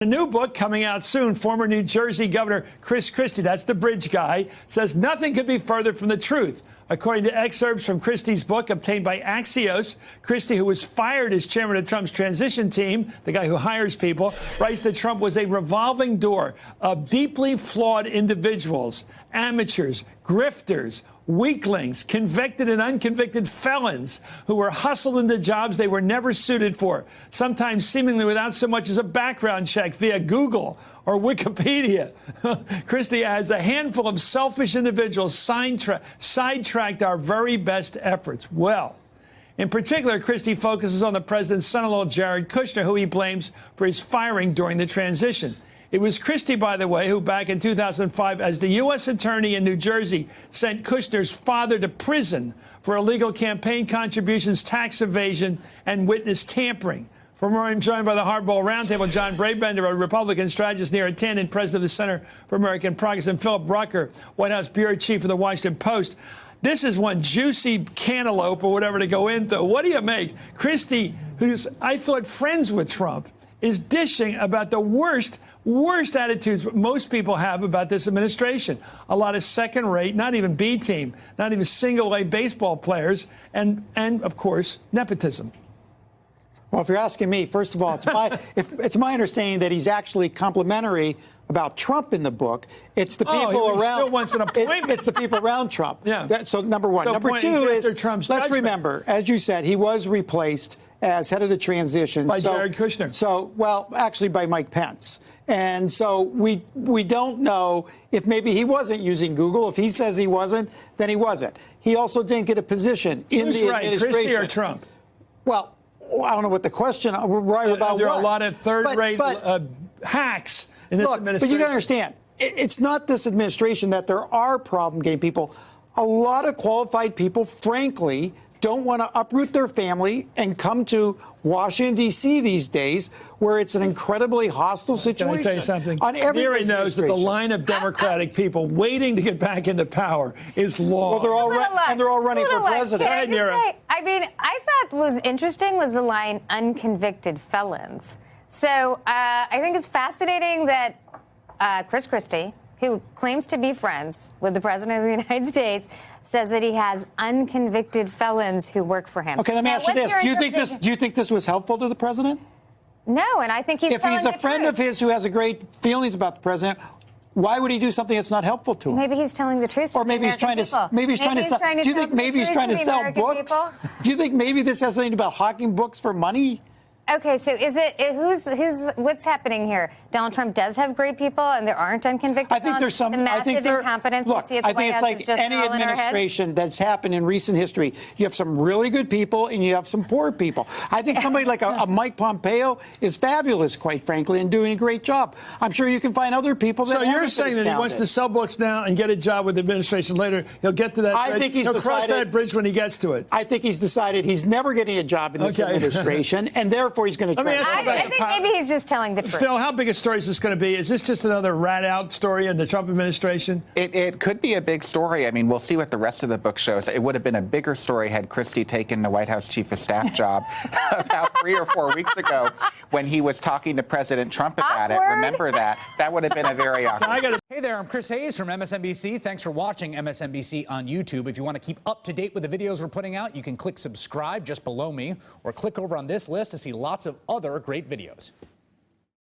A new book coming out soon. Former New Jersey Governor Chris Christie, that's the bridge guy, says nothing could be further from the truth. According to excerpts from Christie's book obtained by Axios, Christie, who was fired as chairman of Trump's transition team, the guy who hires people, writes that Trump was a revolving door of deeply flawed individuals, amateurs, grifters, weaklings, convicted and unconvicted felons who were hustled into jobs they were never suited for, sometimes seemingly without so much as a background check via Google or Wikipedia. Christie adds, a handful of selfish individuals sidetracked our very best efforts. Well, in particular, Christie focuses on the president's son-in-law, Jared Kushner, who he blames for his firing during the transition. It was Christie, by the way, who back in 2005, as the U.S. attorney in New Jersey, sent Kushner's father to prison for illegal campaign contributions, tax evasion, and witness tampering. For more, I'm joined by the Hardball Roundtable, John Brabender, a Republican strategist near at 10 and president of the Center for American Progress, and Philip Rucker, White House bureau chief of the Washington Post. This is one juicy cantaloupe or whatever to go into. What do you make? Christie, who's, I thought, friends with Trump, is dishing about the worst attitudes most people have about this administration. A lot of second-rate, not even B team, not even single-A baseball players, and of course, nepotism. Well, if you're asking me, first of all, it's my understanding that he's actually complimentary about Trump in the book. It's the people around. Still wants an appointment. It's the people around Trump. Yeah. So number one. So number two is, Trump's let's judgment. remember, as you said, he was replaced as head of the transition. By Jared Kushner. So, well, actually by Mike Pence. And so we don't know if maybe he wasn't using Google. If he says he wasn't, then he wasn't. He also didn't get a position in the administration. Christie or Trump? Well, I don't know what the question about. There are a lot of third-rate hacks in this administration. But you got to understand, it's not this administration that there are problem getting people. A lot of qualified people, frankly, don't want to uproot their family and come to Washington, D.C. these days, where it's an incredibly hostile situation. Can I tell you something? On every Mary knows that the line of Democratic people waiting to get back into power is long. Well, they're all running for president. I mean, I thought what was interesting was the line unconvicted felons. So I think it's fascinating that Chris Christie, who claims to be friends with the president of the United States, says that he has unconvicted felons who work for him. Okay, let me ask you this. Do you think this was helpful to the president? No, and I think if he's a friend of his who has a great feelings about the president, why would he do something that's not helpful to him? Maybe he's telling the truth. Or maybe he's trying to sell. Do you think maybe he's trying to sell books? Do you think maybe this has something about hawking books for money? Okay, so what's happening here? Donald Trump does have great people, and there aren't unconvicted. I think there's some. The massive incompetence we see at the White House is just any all in our heads. administration that's happened in recent history. You have some really good people, and you have some poor people. I think somebody like a Mike Pompeo is fabulous, quite frankly, and doing a great job. I'm sure you can find other people that. So you're saying that he wants to sell books now and get a job with the administration later. He'll get to that. I think he'll cross that bridge when he gets to it. I think he's decided he's never getting a job in this administration, and therefore he's going to try. I think maybe he's just telling the truth. Phil, how big a story is this going to be? Is this just another rat-out story in the Trump administration? It could be a big story. I mean, we'll see what the rest of the book shows. It would have been a bigger story had Christie taken the White House chief of staff job about 3 or 4 weeks ago when he was talking to President Trump about it. Remember that? That would have been a very awkward. Hey there, I'm Chris Hayes from MSNBC. Thanks for watching MSNBC on YouTube. If you want to keep up to date with the videos we're putting out, you can click subscribe just below me or click over on this list to see lots of other great videos.